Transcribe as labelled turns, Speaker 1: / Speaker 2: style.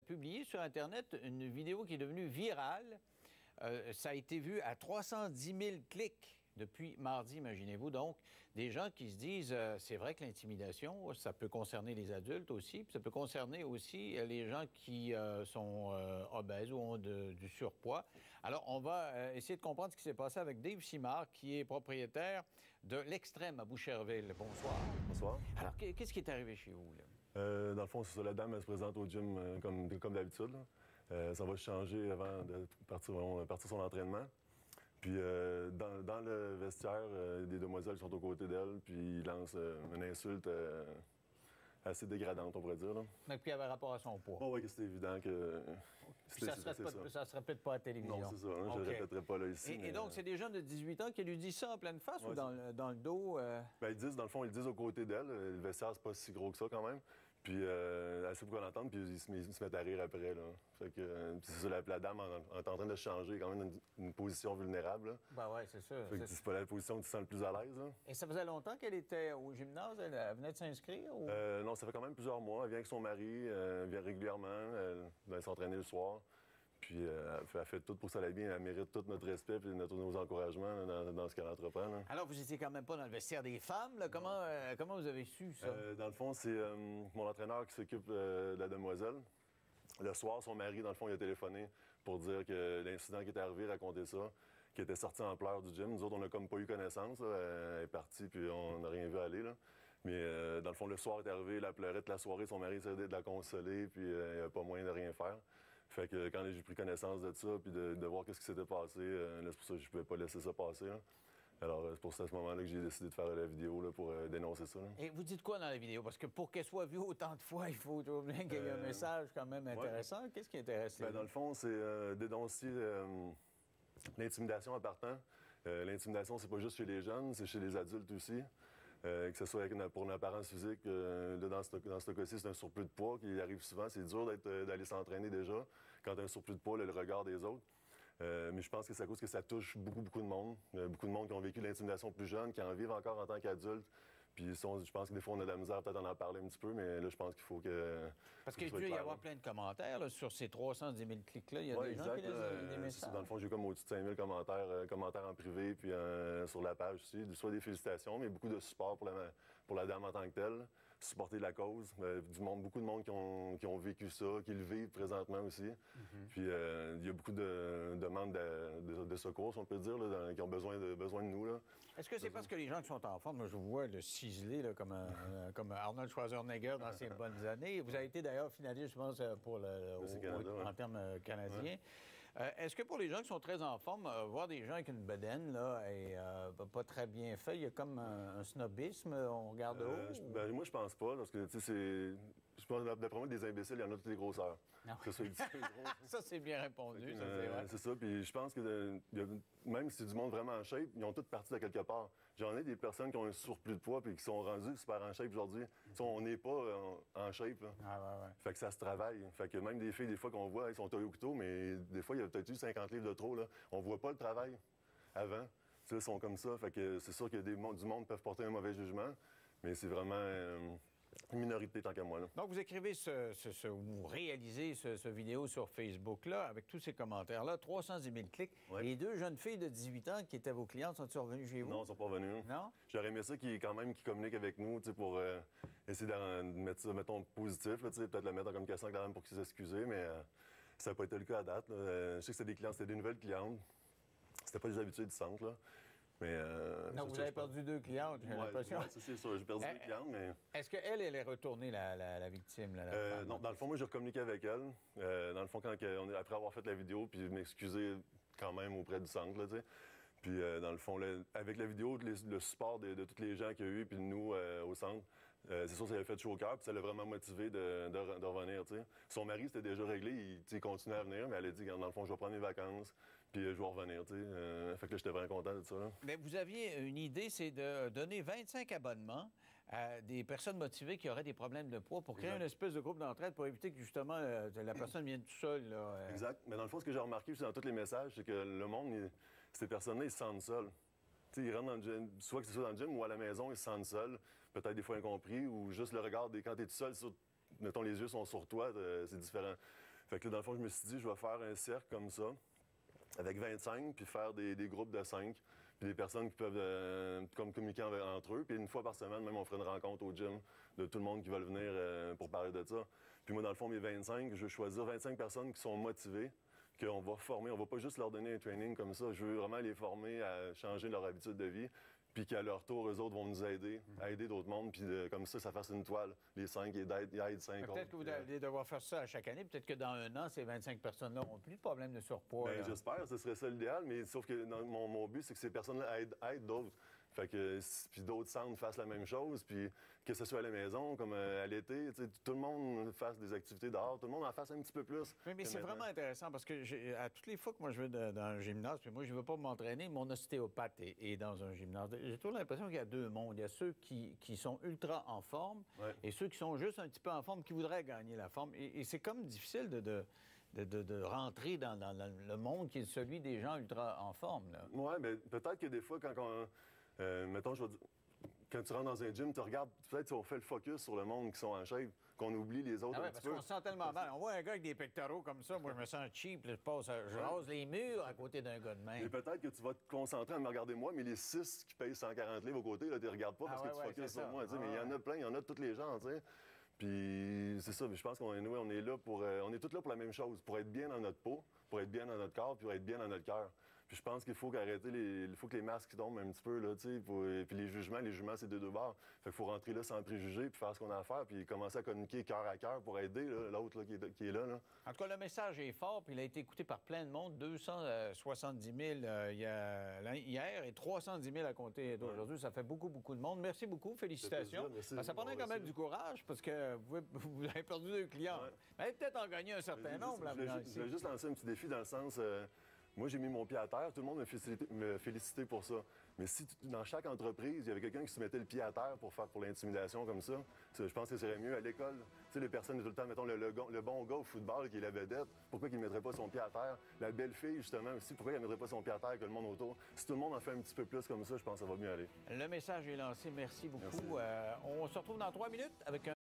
Speaker 1: publié sur Internet une vidéo qui est devenue virale. Ça a été vu à 310 000 clics depuis mardi, imaginez-vous. Donc, des gens qui se disent, c'est vrai que l'intimidation, ça peut concerner les adultes aussi, puis ça peut concerner aussi les gens qui sont obèses ou ont du surpoids. Alors, on va essayer de comprendre ce qui s'est passé avec Dave Simard, qui est propriétaire de l'Extrême à Boucherville. Bonsoir.
Speaker 2: Bonsoir.
Speaker 1: Alors, qu'est-ce qui est arrivé chez vous, là?
Speaker 2: Dans le fond, c'est ça. La dame, elle se présente au gym comme d'habitude. Ça va changer avant de partir son entraînement. Puis dans le vestiaire, des demoiselles sont aux côtés d'elle, puis ils lancent une insulte assez dégradante, on pourrait dire. Là.
Speaker 1: Mais puis, il y avait rapport à son poids.
Speaker 2: Oh, oui, c'était évident que...
Speaker 1: Ça ne se répète pas à la télévision.
Speaker 2: Non, c'est ça. Hein, je ne le répéterai pas là ici.
Speaker 1: Et donc, c'est des jeunes de 18 ans qui lui disent ça en pleine face ou dans le dos?
Speaker 2: Bien, dans le fond, ils le disent aux côtés d'elle. Le vestiaire, c'est pas si gros que ça, quand même. Puis, assez pour qu'on l'entende, puis ils se mettent à rire après, là. Fait que, puis c'est ça, la dame est en train de changer, quand même, une position vulnérable, là.
Speaker 1: Ben oui, c'est sûr.
Speaker 2: Fait que c'est pas la position où tu te sens le plus à l'aise, là.
Speaker 1: Et ça faisait longtemps qu'elle était au gymnase? Elle venait de s'inscrire? Ou...
Speaker 2: Non, ça fait quand même plusieurs mois. Elle vient avec son mari, elle vient régulièrement, elle vient s'entraîner le soir. Puis elle fait tout pour que ça aille bien. Elle mérite tout notre respect et nos encouragements là, dans ce qu'elle entreprend. Là.
Speaker 1: Alors, vous étiez quand même pas dans le vestiaire des femmes. Là. Comment vous avez su ça?
Speaker 2: Dans le fond, c'est mon entraîneur qui s'occupe de la demoiselle. Le soir, son mari, dans le fond, il a téléphoné pour dire que l'incident qui était arrivé, raconter ça, qu'il était sorti en pleurs du gym. Nous autres, on n'a comme pas eu connaissance. Là. Elle est partie, puis on n'a rien vu aller. Là. Mais dans le fond, le soir est arrivé, elle pleurait toute la soirée. Son mari essayait de la consoler, puis il n'y avait pas moyen de rien faire. Fait que quand j'ai pris connaissance de ça, puis de voir qu'est-ce qui s'était passé, là, c'est pour ça que je pouvais pas laisser ça passer. Là. Alors, c'est pour ça, à ce moment-là, que j'ai décidé de faire la vidéo là, pour dénoncer ça. Là.
Speaker 1: Et vous dites quoi dans la vidéo? Parce que pour qu'elle soit vue autant de fois, il faut toujours bien qu'il y ait un message quand même intéressant. Ouais. Qu'est-ce qui intéresse?
Speaker 2: Dans le fond, c'est dénoncer l'intimidation en partant. L'intimidation, c'est pas juste chez les jeunes, c'est chez les adultes aussi. Que ce soit pour une apparence physique, dans ce cas-ci, c'est un surplus de poids qui arrive souvent. C'est dur d'aller s'entraîner déjà quand tu as un surplus de poids, le regard des autres. Mais je pense que c'est à cause que ça touche beaucoup de monde. Beaucoup de monde qui ont vécu l'intimidation plus jeune, qui en vivent encore en tant qu'adultes. Puis je pense que des fois, on a de la misère peut-être d'en parler un petit peu, mais là, je pense qu'il faut que...
Speaker 1: Parce qu'il doit y avoir plein de commentaires là, sur ces 310 000 clics-là. Il y a des gens qui laissent des messages.
Speaker 2: Dans le fond, j'ai comme au-dessus de 5 000 commentaires en privé, puis sur la page aussi. Soit des félicitations, mais beaucoup de support pour la dame en tant que telle. Supporter la cause. Beaucoup de monde qui ont vécu ça, qui le vivent présentement aussi. Puis il y a beaucoup de demandes de secours, si on peut dire, là, qui ont besoin de nous. Là.
Speaker 1: Est-ce que c'est parce que les gens qui sont en forme, moi, je vous vois le ciselé là, comme Arnold Schwarzenegger dans ses bonnes années. Vous avez été d'ailleurs finaliste, je pense, pour en termes canadiens. Ouais. Est-ce que pour les gens qui sont très en forme, voir des gens avec une bedaine là, et pas très bien fait, il y a comme un snobisme, on regarde haut?
Speaker 2: Moi, je pense pas, parce que, tu sais, je pense, d'après moi, des imbéciles, il y en a toutes les grosseurs.
Speaker 1: Ça, c'est bien répondu,
Speaker 2: c'est ça, puis je pense que même si c'est du monde vraiment en shape, ils ont toutes parti de quelque part. J'en ai des personnes qui ont un surplus de poids puis qui sont rendues super en shape aujourd'hui. On n'est pas en shape, là.
Speaker 1: Ouais.
Speaker 2: Fait que ça se travaille. Fait que même des filles, des fois, qu'on voit, elles sont taillées au couteau, mais des fois, il y a peut-être eu 50 livres de trop, là. On voit pas le travail avant. Ils sont comme ça. Fait que c'est sûr que du monde peuvent porter un mauvais jugement, mais c'est vraiment... une minorité, tant qu'à moi. Là.
Speaker 1: Donc, vous écrivez vous réalisez ce vidéo sur Facebook-là, avec tous ces commentaires-là, 310 000 clics. Ouais. Et les deux jeunes filles de 18 ans qui étaient vos clientes, sont-ils revenues chez vous?
Speaker 2: Non, elles ne sont pas revenues.
Speaker 1: Non?
Speaker 2: J'aurais aimé ça qu'ils communiquent avec nous, pour essayer de mettre ça, mettons, positif, peut-être le mettre en communication avec la dame pour qu'ils s'excusent, mais ça n'a pas été le cas à date. Je sais que c'était des nouvelles clientes. C'était pas des habitués du centre, là. Mais,
Speaker 1: non, vous avez perdu 2 clientes, j'ai l'impression.
Speaker 2: Oui, c'est sûr, j'ai perdu 2 clientes, mais...
Speaker 1: Est-ce qu'elle est retournée, la victime? Là,
Speaker 2: non, dans le fond, moi, j'ai recommuniqué avec elle. Dans le fond, après avoir fait la vidéo, puis m'excuser quand même auprès du centre, là, tu sais. Puis, dans le fond, avec la vidéo, le support de tous les gens qu'il y a eu, puis de nous au centre, c'est sûr que ça avait fait chaud au cœur, puis ça l'a vraiment motivé de revenir, tu sais. Son mari, c'était déjà réglé, il continuait à venir, mais elle a dit, dans le fond, je vais prendre mes vacances, puis je vais revenir, tu sais. Fait que là, j'étais vraiment content de ça, là.
Speaker 1: Mais vous aviez une idée, c'est de donner 25 abonnements à des personnes motivées qui auraient des problèmes de poids pour créer une espèce de groupe d'entraide pour éviter que, justement, la personne vienne tout seul, là.
Speaker 2: Exact. Mais dans le fond, ce que j'ai remarqué aussi dans tous les messages, c'est que le monde, ces personnes-là, ils se sentent seuls. T'sais, ils rentrent dans le gym, soit que ce soit dans le gym ou à la maison, ils se sentent seuls, peut-être des fois incompris, ou juste le regard quand t'es tout seul, mettons, les yeux sont sur toi, c'est différent. Fait que là, dans le fond, je me suis dit, je vais faire un cercle comme ça, avec 25, puis faire des groupes de 5, puis des personnes qui peuvent comme communiquer entre eux. Puis une fois par semaine, même, on ferait une rencontre au gym de tout le monde qui va venir pour parler de ça. Puis moi, dans le fond, mes 25, je vais choisir 25 personnes qui sont motivées, qu'on va former. On va pas juste leur donner un training comme ça. Je veux vraiment les former à changer leur habitude de vie. Puis qu'à leur tour, eux autres vont nous aider, à aider d'autres mondes, puis comme ça fasse une toile. Les 5 ils aident 5 autres.
Speaker 1: Peut-être que vous allez devoir faire ça à chaque année. Peut-être que dans un an, ces 25 personnes-là n'auront plus de problème de surpoids.
Speaker 2: Ben, j'espère, ce serait ça l'idéal, mais sauf que mon but, c'est que ces personnes-là aident d'autres. Fait que, puis d'autres centres fassent la même chose, puis que ce soit à la maison, comme à l'été, tout le monde fasse des activités dehors, tout le monde en fasse un petit peu plus.
Speaker 1: Oui, mais c'est vraiment intéressant parce que à toutes les fois que moi je vais dans un gymnase, puis moi je ne veux pas m'entraîner, mon ostéopathe est dans un gymnase. J'ai toujours l'impression qu'il y a deux mondes. Il y a ceux qui sont ultra en forme et ceux qui sont juste un petit peu en forme, qui voudraient gagner la forme. Et c'est comme difficile de rentrer dans le monde qui est celui des gens ultra en forme.
Speaker 2: Oui, mais peut-être que des fois, mettons, quand tu rentres dans un gym, tu regardes, peut-être on fait le focus sur le monde qui sont en shape, qu'on oublie les autres un petit peu.
Speaker 1: Parce qu'on se sent tellement mal. On voit un gars avec des pectoraux comme ça, moi je me sens cheap, je rase les murs à côté d'un gars de même.
Speaker 2: Mais peut-être que tu vas te concentrer à me regarder moi, mais les 6 qui payent 140 livres aux côtés, là, tu les regardes pas parce que tu focuses sur moi. Mais il y en a plein, il y en a de tous les genres, tu sais. Puis c'est ça, je pense qu'on est là on est tous là pour la même chose, pour être bien dans notre peau, pour être bien dans notre corps, puis pour être bien dans notre cœur. Puis je pense qu'il faut il faut que les masques tombent un petit peu, là, tu sais. Puis les jugements, c'est de deux bords. Fait qu'il faut rentrer là sans préjugés, puis faire ce qu'on a à faire, puis commencer à communiquer cœur à cœur pour aider l'autre qui est là.
Speaker 1: En tout cas, le message est fort, puis il a été écouté par plein de monde. 270 000 hier et 310 000 à compter d'aujourd'hui. Ça fait beaucoup, beaucoup de monde. Merci beaucoup. Félicitations. Ça prendrait quand même du courage, parce que vous avez perdu 2 clients.
Speaker 2: Ouais.
Speaker 1: Mais peut-être en gagner un certain nombre.
Speaker 2: Je voulais juste lancer un petit défi dans le sens... moi, j'ai mis mon pied à terre. Tout le monde me félicitait pour ça. Mais si dans chaque entreprise, il y avait quelqu'un qui se mettait le pied à terre pour l'intimidation comme ça, je pense que ce serait mieux à l'école. Tu sais, les personnes, tout le temps, mettons, le bon gars au football qui est la vedette, pourquoi il ne mettrait pas son pied à terre? La belle fille, justement, aussi, pourquoi elle ne mettrait pas son pied à terre que le monde autour? Si tout le monde en fait un petit peu plus comme ça, je pense que ça va mieux aller.
Speaker 1: Le message est lancé. Merci beaucoup.
Speaker 2: Merci.
Speaker 1: On se retrouve dans 3 minutes avec un